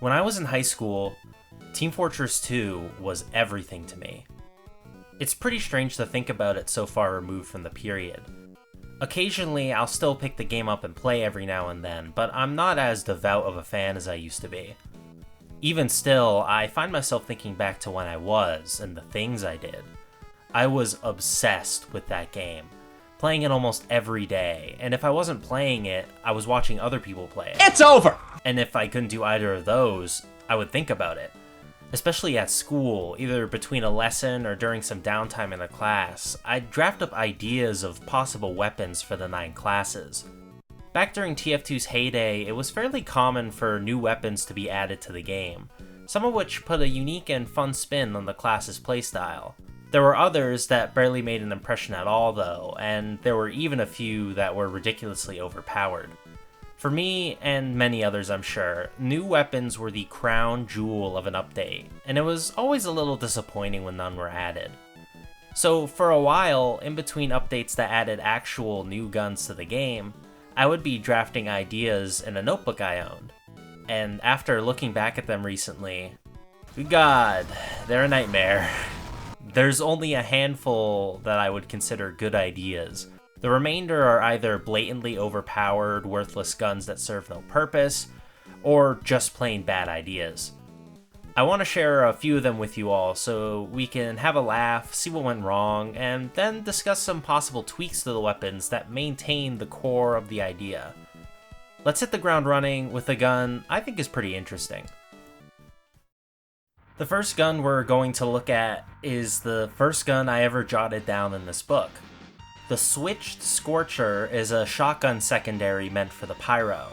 When I was in high school, Team Fortress 2 was everything to me. It's pretty strange to think about it so far removed from the period. Occasionally, I'll still pick the game up and play every now and then, but I'm not as devout of a fan as I used to be. Even still, I find myself thinking back to when I was, and the things I did. I was obsessed with that game, playing it almost every day, and if I wasn't playing it, I was watching other people play it. It's over! And if I couldn't do either of those, I would think about it. Especially at school, either between a lesson or during some downtime in a class, I'd draft up ideas of possible weapons for the 9 classes. Back during TF2's heyday, it was fairly common for new weapons to be added to the game, some of which put a unique and fun spin on the class's playstyle. There were others that barely made an impression at all though, and there were even a few that were ridiculously overpowered. For me, and many others I'm sure, new weapons were the crown jewel of an update, and it was always a little disappointing when none were added. So for a while, in between updates that added actual new guns to the game, I would be drafting ideas in a notebook I owned. And after looking back at them recently, God, they're a nightmare. There's only a handful that I would consider good ideas. The remainder are either blatantly overpowered, worthless guns that serve no purpose, or just plain bad ideas. I want to share a few of them with you all so we can have a laugh, see what went wrong, and then discuss some possible tweaks to the weapons that maintain the core of the idea. Let's hit the ground running with a gun I think is pretty interesting. The first gun we're going to look at is the first gun I ever jotted down in this book. The switched Scorcher is a shotgun secondary meant for the Pyro.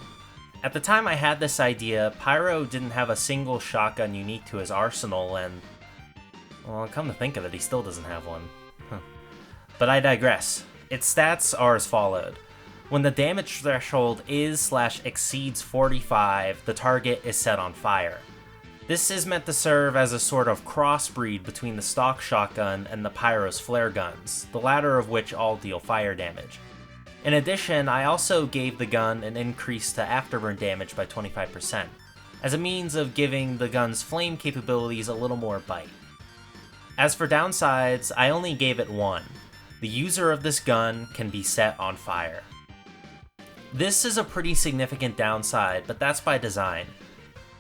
At the time I had this idea, Pyro didn't have a single shotgun unique to his arsenal and, well, come to think of it, he still doesn't have one. But I digress. Its stats are as followed. When the damage threshold is/exceeds 45, the target is set on fire. This is meant to serve as a sort of crossbreed between the stock shotgun and the Pyro's flare guns, the latter of which all deal fire damage. In addition, I also gave the gun an increase to afterburn damage by 25%, as a means of giving the gun's flame capabilities a little more bite. As for downsides, I only gave it one. The user of this gun can be set on fire. This is a pretty significant downside, but that's by design.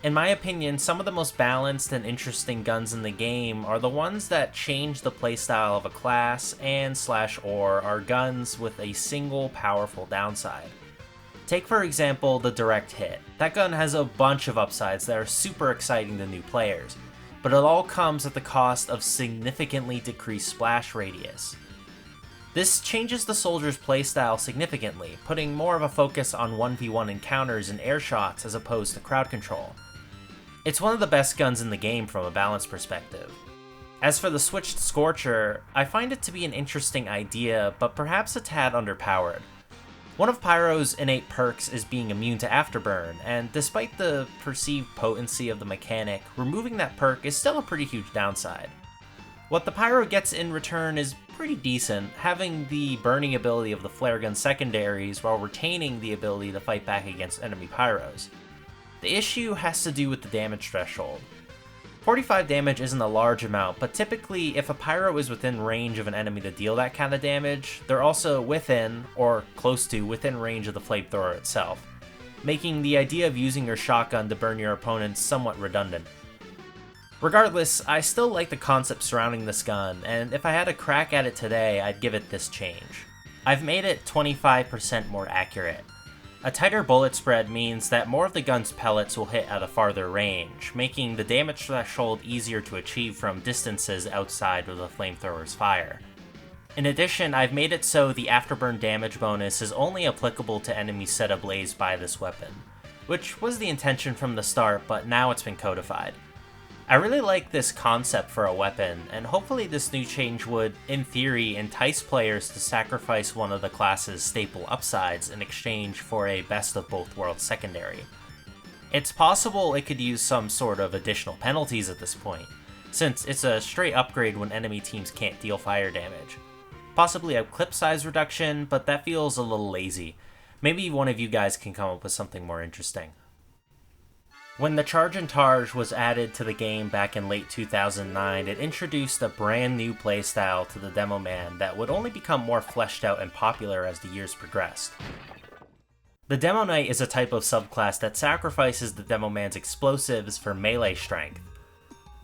In my opinion, some of the most balanced and interesting guns in the game are the ones that change the playstyle of a class and/or are guns with a single powerful downside. Take for example the direct hit. That gun has a bunch of upsides that are super exciting to new players, but it all comes at the cost of significantly decreased splash radius. This changes the soldier's playstyle significantly, putting more of a focus on 1v1 encounters and air shots as opposed to crowd control. It's one of the best guns in the game from a balance perspective. As for the switched Scorcher, I find it to be an interesting idea, but perhaps a tad underpowered. One of Pyro's innate perks is being immune to afterburn, and despite the perceived potency of the mechanic, removing that perk is still a pretty huge downside. What the Pyro gets in return is pretty decent, having the burning ability of the flare gun secondaries while retaining the ability to fight back against enemy Pyros. The issue has to do with the damage threshold. 45 damage isn't a large amount, but typically if a Pyro is within range of an enemy to deal that kind of damage, they're also within, or close to, within range of the flamethrower itself, making the idea of using your shotgun to burn your opponents somewhat redundant. Regardless, I still like the concept surrounding this gun, and if I had a crack at it today, I'd give it this change. I've made it 25% more accurate. A tighter bullet spread means that more of the gun's pellets will hit at a farther range, making the damage threshold easier to achieve from distances outside of the flamethrower's fire. In addition, I've made it so the afterburn damage bonus is only applicable to enemies set ablaze by this weapon, which was the intention from the start, but now it's been codified. I really like this concept for a weapon, and hopefully this new change would, in theory, entice players to sacrifice one of the class's staple upsides in exchange for a best of both worlds secondary. It's possible it could use some sort of additional penalties at this point, since it's a straight upgrade when enemy teams can't deal fire damage. Possibly a clip size reduction, but that feels a little lazy. Maybe one of you guys can come up with something more interesting. When the Targe was added to the game back in late 2009, it introduced a brand new playstyle to the Demo Man that would only become more fleshed out and popular as the years progressed. The Demo Knight is a type of subclass that sacrifices the Demo Man's explosives for melee strength.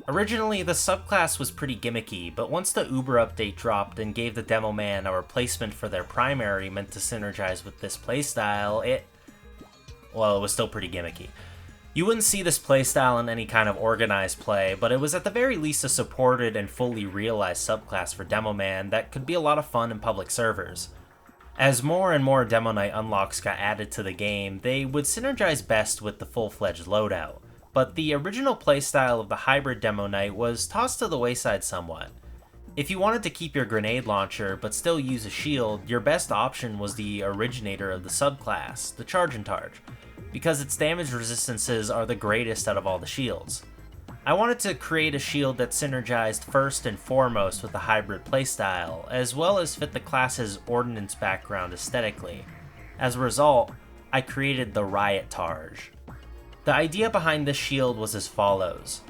Originally, the subclass was pretty gimmicky, but once the Uber update dropped and gave the Demo Man a replacement for their primary meant to synergize with this playstyle, it was still pretty gimmicky. You wouldn't see this playstyle in any kind of organized play, but it was at the very least a supported and fully realized subclass for Demo Man that could be a lot of fun in public servers. As more and more Demo Knight unlocks got added to the game, they would synergize best with the full-fledged loadout, but the original playstyle of the hybrid Demo Knight was tossed to the wayside somewhat. If you wanted to keep your grenade launcher but still use a shield, your best option was the originator of the subclass, the Targe, because its damage resistances are the greatest out of all the shields. I wanted to create a shield that synergized first and foremost with the hybrid playstyle, as well as fit the class's ordnance background aesthetically. As a result, I created the Riot Targe. The idea behind this shield was as follows.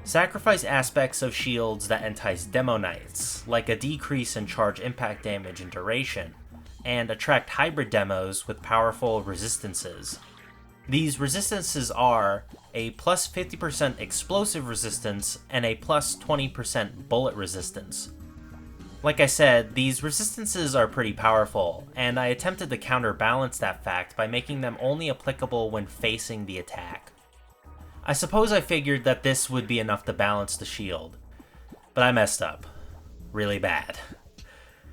Sacrifice aspects of shields that entice Demo Knights, like a decrease in charge impact damage and duration, and attract hybrid demos with powerful resistances. These resistances are a plus 50% explosive resistance and a plus 20% bullet resistance. Like I said, these resistances are pretty powerful, and I attempted to counterbalance that fact by making them only applicable when facing the attack. I suppose I figured that this would be enough to balance the shield, but I messed up. Really bad.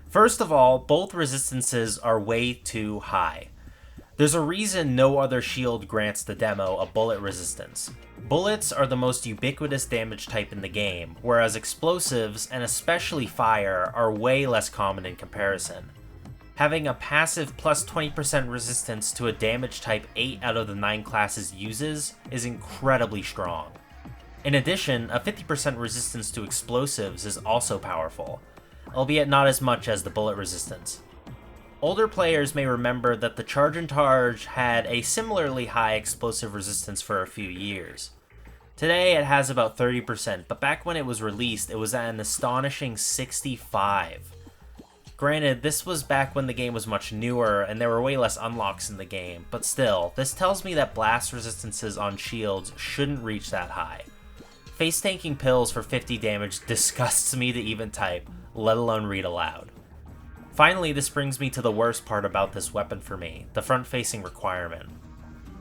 First of all, both resistances are way too high. There's a reason no other shield grants the demo a bullet resistance. Bullets are the most ubiquitous damage type in the game, whereas explosives, and especially fire, are way less common in comparison. Having a passive plus 20% resistance to a damage type 8 out of the 9 classes uses is incredibly strong. In addition, a 50% resistance to explosives is also powerful, albeit not as much as the bullet resistance. Older players may remember that the Targe had a similarly high explosive resistance for a few years. Today it has about 30%, but back when it was released, it was at an astonishing 65. Granted, this was back when the game was much newer and there were way less unlocks in the game, but still, this tells me that blast resistances on shields shouldn't reach that high. Face tanking pills for 50 damage disgusts me to even type, let alone read aloud. Finally, this brings me to the worst part about this weapon for me, the front-facing requirement.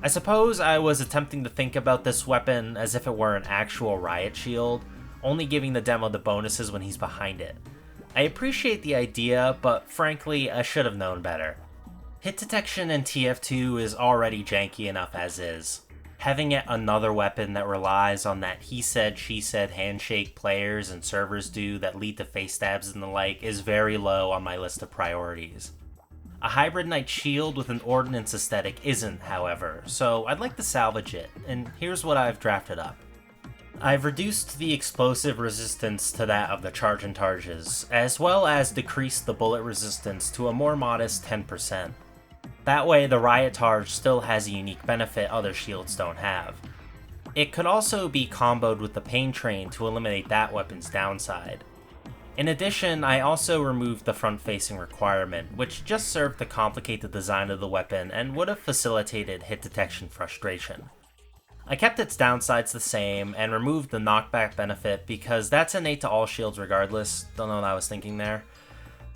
I suppose I was attempting to think about this weapon as if it were an actual riot shield, only giving the demo the bonuses when he's behind it. I appreciate the idea, but frankly, I should have known better. Hit detection in TF2 is already janky enough as is. Having yet another weapon that relies on that he said, she said handshake players and servers do that lead to face stabs and the like is very low on my list of priorities. A hybrid knight shield with an ordnance aesthetic isn't, however, so I'd like to salvage it, and here's what I've drafted up. I've reduced the explosive resistance to that of the Targes, as well as decreased the bullet resistance to a more modest 10%. That way, the Riot Targe still has a unique benefit other shields don't have. It could also be comboed with the Pain Train to eliminate that weapon's downside. In addition, I also removed the front-facing requirement, which just served to complicate the design of the weapon and would have facilitated hit detection frustration. I kept its downsides the same and removed the knockback benefit because that's innate to all shields regardless. Don't know what I was thinking there.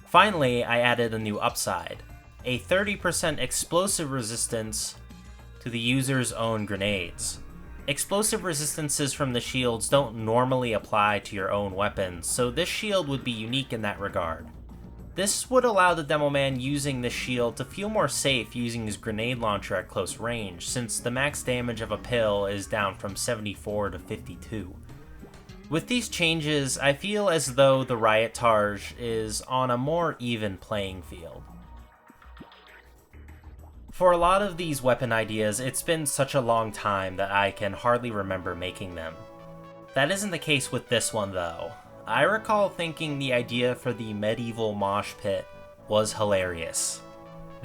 Finally, I added a new upside. A 30% explosive resistance to the user's own grenades. Explosive resistances from the shields don't normally apply to your own weapons, so this shield would be unique in that regard. This would allow the demo man using this shield to feel more safe using his grenade launcher at close range, since the max damage of a pill is down from 74 to 52. With these changes, I feel as though the Riot Targe is on a more even playing field. For a lot of these weapon ideas, it's been such a long time that I can hardly remember making them. That isn't the case with this one though. I recall thinking the idea for the medieval Mosh Pit was hilarious.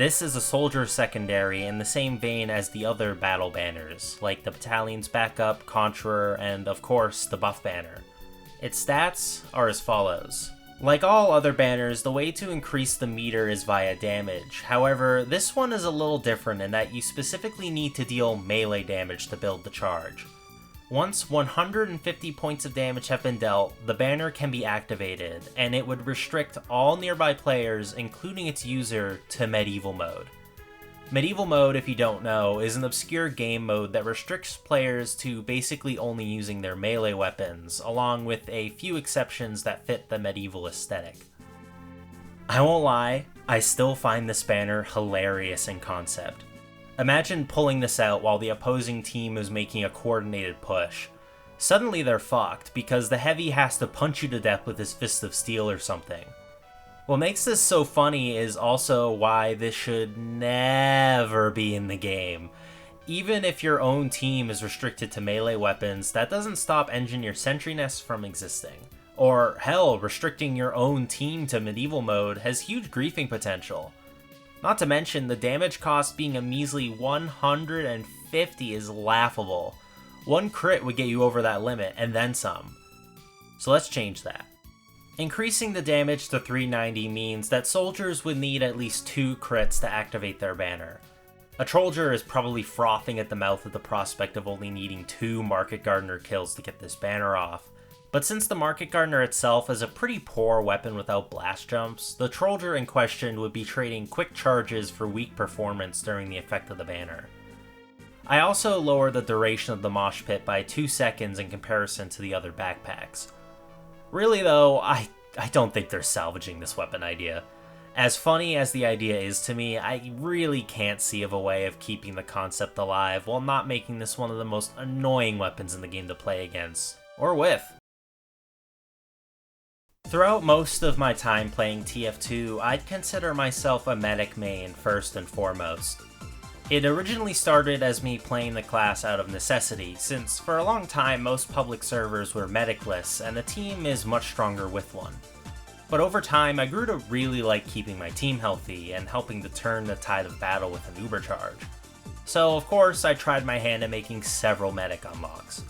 This is a soldier secondary in the same vein as the other battle banners, like the battalion's backup, Conjurer, and of course the buff banner. Its stats are as follows. Like all other banners, the way to increase the meter is via damage. However, this one is a little different in that you specifically need to deal melee damage to build the charge. Once 150 points of damage have been dealt, the banner can be activated, and it would restrict all nearby players, including its user, to medieval mode. Medieval mode, if you don't know, is an obscure game mode that restricts players to basically only using their melee weapons, along with a few exceptions that fit the medieval aesthetic. I won't lie, I still find this banner hilarious in concept. Imagine pulling this out while the opposing team is making a coordinated push. Suddenly they're fucked, because the heavy has to punch you to death with his fist of steel or something. What makes this so funny is also why this should never be in the game. Even if your own team is restricted to melee weapons, that doesn't stop Engineer Sentriness from existing. Or hell, restricting your own team to medieval mode has huge griefing potential. Not to mention, the damage cost being a measly 150 is laughable. One crit would get you over that limit, and then some. So let's change that. Increasing the damage to 390 means that soldiers would need at least 2 crits to activate their banner. A Trolldier is probably frothing at the mouth at the prospect of only needing 2 Market Gardener kills to get this banner off. But since the Market Gardener itself is a pretty poor weapon without blast jumps, the Trolldier in question would be trading quick charges for weak performance during the effect of the banner. I also lowered the duration of the Mosh Pit by 2 seconds in comparison to the other backpacks. Really though, I don't think they're salvaging this weapon idea. As funny as the idea is to me, I really can't see of a way of keeping the concept alive while not making this one of the most annoying weapons in the game to play against, or with. Throughout most of my time playing TF2, I'd consider myself a medic main first and foremost. It originally started as me playing the class out of necessity, since for a long time most public servers were medicless and the team is much stronger with one. But over time I grew to really like keeping my team healthy and helping to turn the tide of battle with an uber charge. So of course I tried my hand at making several medic unlocks.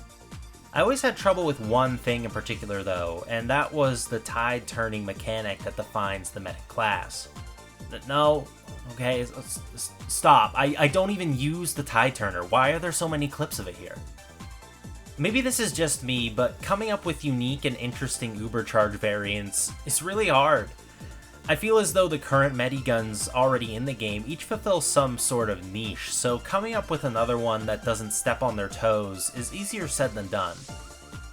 I always had trouble with one thing in particular though, and that was the tide turning mechanic that defines the medic class. No, okay, stop. I don't even use the tide turner. Why are there so many clips of it here? Maybe this is just me, but coming up with unique and interesting uber charge variants is really hard. I feel as though the current mediguns already in the game each fulfill some sort of niche, so coming up with another one that doesn't step on their toes is easier said than done.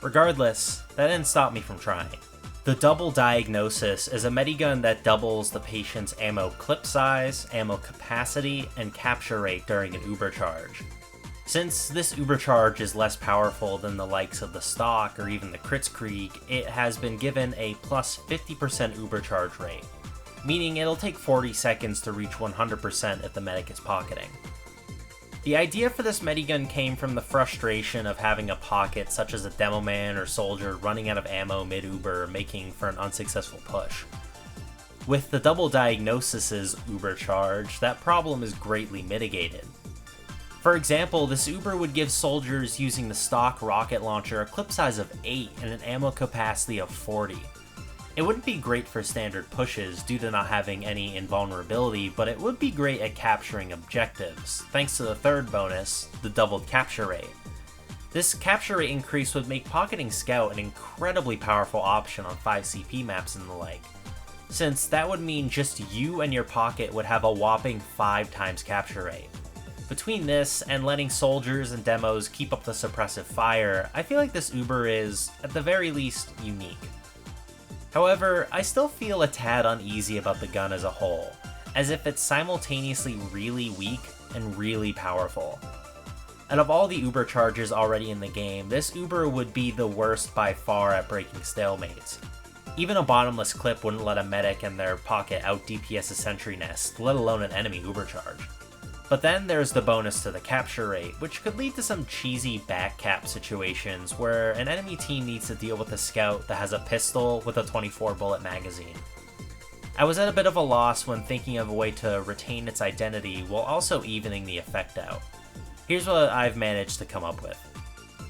Regardless, that didn't stop me from trying. The Double Diagnosis is a medigun that doubles the patient's ammo clip size, ammo capacity, and capture rate during an uber charge. Since this uber charge is less powerful than the likes of the stock or even the Kritzkrieg, it has been given a plus 50% uber charge rate, meaning it'll take 40 seconds to reach 100% if the medic is pocketing. The idea for this medigun came from the frustration of having a pocket such as a demo man or soldier running out of ammo mid-uber, making for an unsuccessful push. With the Double Diagnosis's uber charge, that problem is greatly mitigated. For example, this uber would give soldiers using the stock rocket launcher a clip size of 8 and an ammo capacity of 40. It wouldn't be great for standard pushes due to not having any invulnerability, but it would be great at capturing objectives, thanks to the third bonus, the doubled capture rate. This capture rate increase would make pocketing Scout an incredibly powerful option on 5CP maps and the like, since that would mean just you and your pocket would have a whopping 5 times capture rate. Between this and letting soldiers and demos keep up the suppressive fire, I feel like this uber is, at the very least, unique. However, I still feel a tad uneasy about the gun as a whole, as if it's simultaneously really weak and really powerful. Out of all the uber charges already in the game, this uber would be the worst by far at breaking stalemates. Even a bottomless clip wouldn't let a medic and their pocket out DPS a sentry nest, let alone an enemy uber charge. But then there's the bonus to the capture rate, which could lead to some cheesy back cap situations where an enemy team needs to deal with a scout that has a pistol with a 24 bullet magazine. I was at a bit of a loss when thinking of a way to retain its identity while also evening the effect out. Here's what I've managed to come up with.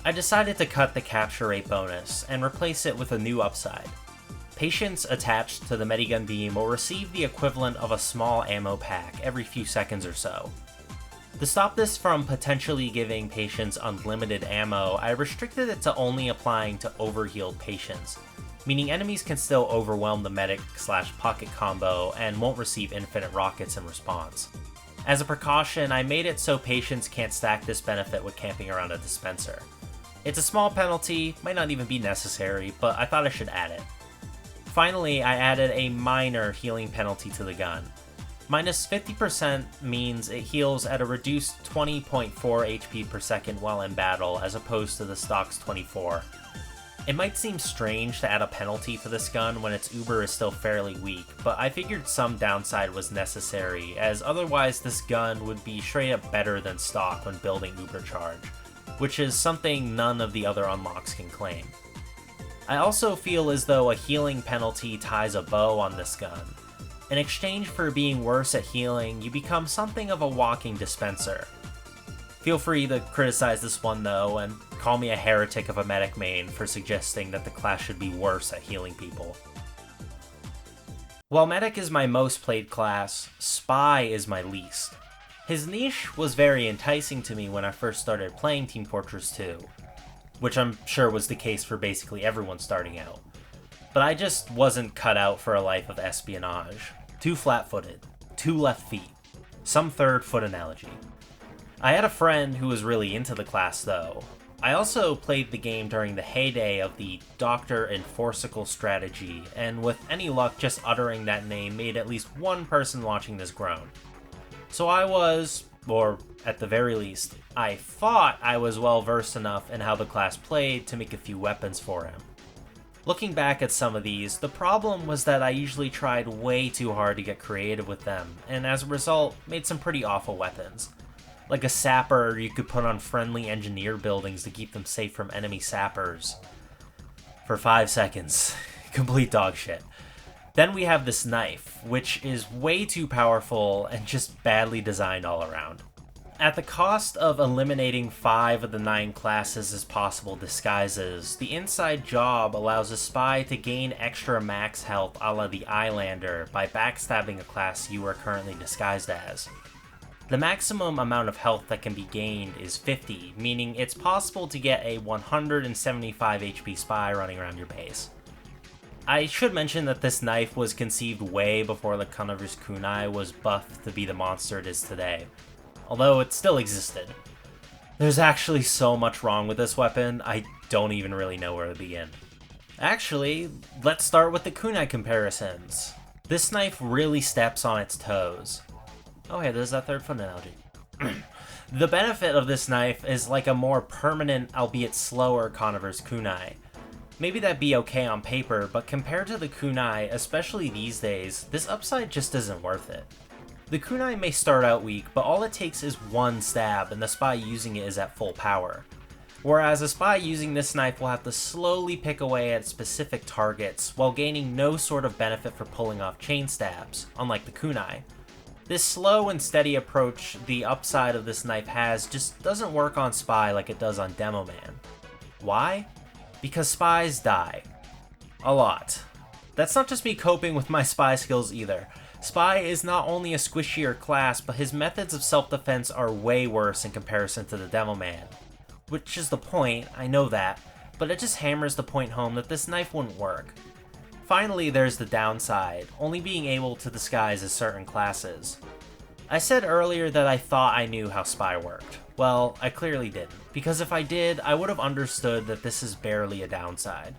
I decided to cut the capture rate bonus and replace it with a new upside. Patients attached to the Medigun beam will receive the equivalent of a small ammo pack every few seconds or so. To stop this from potentially giving patients unlimited ammo, I restricted it to only applying to overhealed patients, meaning enemies can still overwhelm the medic/pocket combo and won't receive infinite rockets in response. As a precaution, I made it so patients can't stack this benefit with camping around a dispenser. It's a small penalty, might not even be necessary, but I thought I should add it. Finally, I added a minor healing penalty to the gun. Minus 50% means it heals at a reduced 20.4 HP per second while in battle, as opposed to the stock's 24. It might seem strange to add a penalty to this gun when its uber is still fairly weak, but I figured some downside was necessary, as otherwise this gun would be straight up better than stock when building uber charge, which is something none of the other unlocks can claim. I also feel as though a healing penalty ties a bow on this gun. In exchange for being worse at healing, you become something of a walking dispenser. Feel free to criticize this one though, and call me a heretic of a medic main for suggesting that the class should be worse at healing people. While medic is my most played class, spy is my least. His niche was very enticing to me when I first started playing Team Fortress 2, which I'm sure was the case for basically everyone starting out. But I just wasn't cut out for a life of espionage. Too flat-footed, too left feet, some third foot analogy. I had a friend who was really into the class though. I also played the game during the heyday of the Doctor and Forcicle strategy, and with any luck just uttering that name made at least one person watching this groan. So I was, or at the very least, I thought I was well versed enough in how the class played to make a few weapons for him. Looking back at some of these, the problem was that I usually tried way too hard to get creative with them, and as a result, made some pretty awful weapons. Like a sapper you could put on friendly engineer buildings to keep them safe from enemy sappers. For 5 seconds. Complete dog shit. Then we have this knife, which is way too powerful and just badly designed all around. At the cost of eliminating 5 of the 9 classes as possible disguises, the inside job allows a spy to gain extra max health a la the Eyelander by backstabbing a class you are currently disguised as. The maximum amount of health that can be gained is 50, meaning it's possible to get a 175 HP spy running around your base. I should mention that this knife was conceived way before the Kanaver's kunai was buffed to be the monster it is today, although it still existed. There's actually so much wrong with this weapon, I don't even really know where to begin. Actually, let's start with the kunai comparisons. This knife really steps on its toes. Oh hey, there's that third foot analogy. The benefit of this knife is like a more permanent, albeit slower, Kanaver's kunai. Maybe that'd be okay on paper, but compared to the kunai, especially these days, this upside just isn't worth it. The kunai may start out weak, but all it takes is one stab, and the spy using it is at full power. Whereas a spy using this knife will have to slowly pick away at specific targets, while gaining no sort of benefit for pulling off chain stabs, unlike the kunai. This slow and steady approach the upside of this knife has just doesn't work on spy like it does on Demo Man. Why? Because spies die. A lot. That's not just me coping with my spy skills either. Spy is not only a squishier class, but his methods of self-defense are way worse in comparison to the Demo Man. Which is the point, I know that, but it just hammers the point home that this knife wouldn't work. Finally, there's the downside, only being able to disguise as certain classes. I said earlier that I thought I knew how spy worked. Well, I clearly didn't, because if I did, I would have understood that this is barely a downside.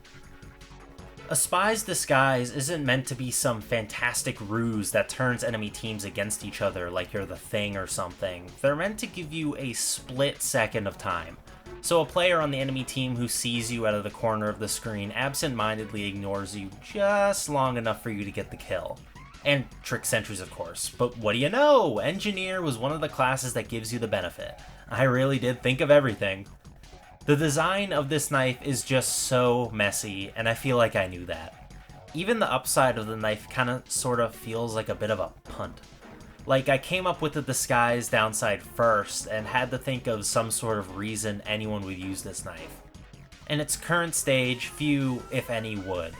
A spy's disguise isn't meant to be some fantastic ruse that turns enemy teams against each other like you're the Thing or something. They're meant to give you a split second of time. So a player on the enemy team who sees you out of the corner of the screen absent-mindedly ignores you just long enough for you to get the kill. And trick sentries, of course. But what do you know? Engineer was one of the classes that gives you the benefit. I really did think of everything. The design of this knife is just so messy, and I feel like I knew that. Even the upside of the knife kinda sorta feels like a bit of a punt. Like, I came up with the disguise downside first and had to think of some sort of reason anyone would use this knife. In its current stage, few, if any, would.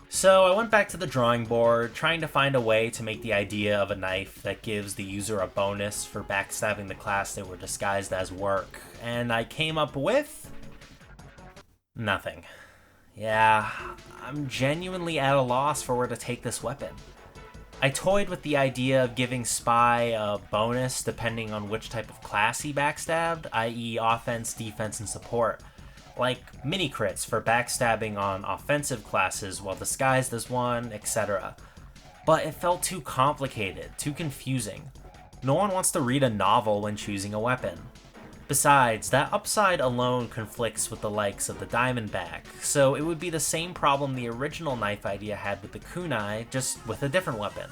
So I went back to the drawing board, trying to find a way to make the idea of a knife that gives the user a bonus for backstabbing the class they were disguised as work, and I came up with... nothing. Yeah, I'm genuinely at a loss for where to take this weapon. I toyed with the idea of giving Spy a bonus depending on which type of class he backstabbed, i.e. offense, defense, and support. Like mini crits for backstabbing on offensive classes while disguised as one, etc. But it felt too complicated, too confusing. No one wants to read a novel when choosing a weapon. Besides, that upside alone conflicts with the likes of the Diamondback, so it would be the same problem the original knife idea had with the kunai, just with a different weapon.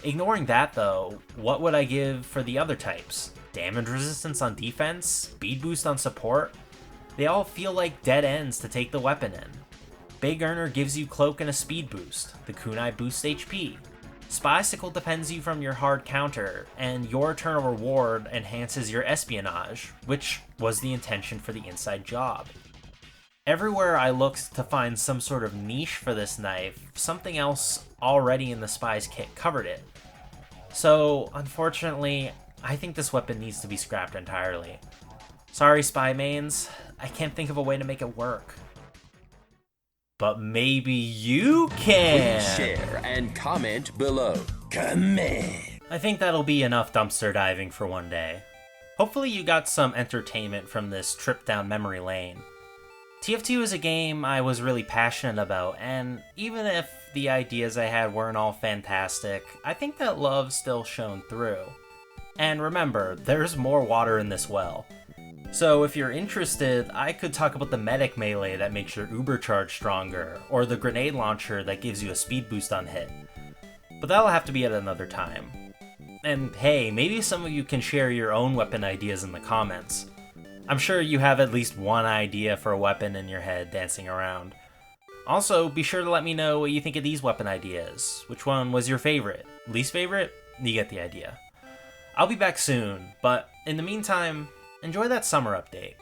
Ignoring that though, what would I give for the other types? Damage resistance on defense? Speed boost on support? They all feel like dead ends to take the weapon in. Big Earner gives you cloak and a speed boost, the kunai boosts HP. Spycicle defends you from your hard counter, and your eternal reward enhances your espionage, which was the intention for the inside job. Everywhere I looked to find some sort of niche for this knife, something else already in the Spy's kit covered it. So, unfortunately, I think this weapon needs to be scrapped entirely. Sorry, Spy mains, I can't think of a way to make it work. But maybe you can! Please share and comment below. Comment! I think that'll be enough dumpster diving for one day. Hopefully you got some entertainment from this trip down memory lane. TF2 is a game I was really passionate about, and even if the ideas I had weren't all fantastic, I think that love still shone through. And remember, there's more water in this well. So if you're interested, I could talk about the medic melee that makes your uber charge stronger, or the grenade launcher that gives you a speed boost on hit. But that'll have to be at another time. And hey, maybe some of you can share your own weapon ideas in the comments. I'm sure you have at least one idea for a weapon in your head dancing around. Also, be sure to let me know what you think of these weapon ideas. Which one was your favorite? Least favorite? You get the idea. I'll be back soon, but in the meantime, enjoy that summer update.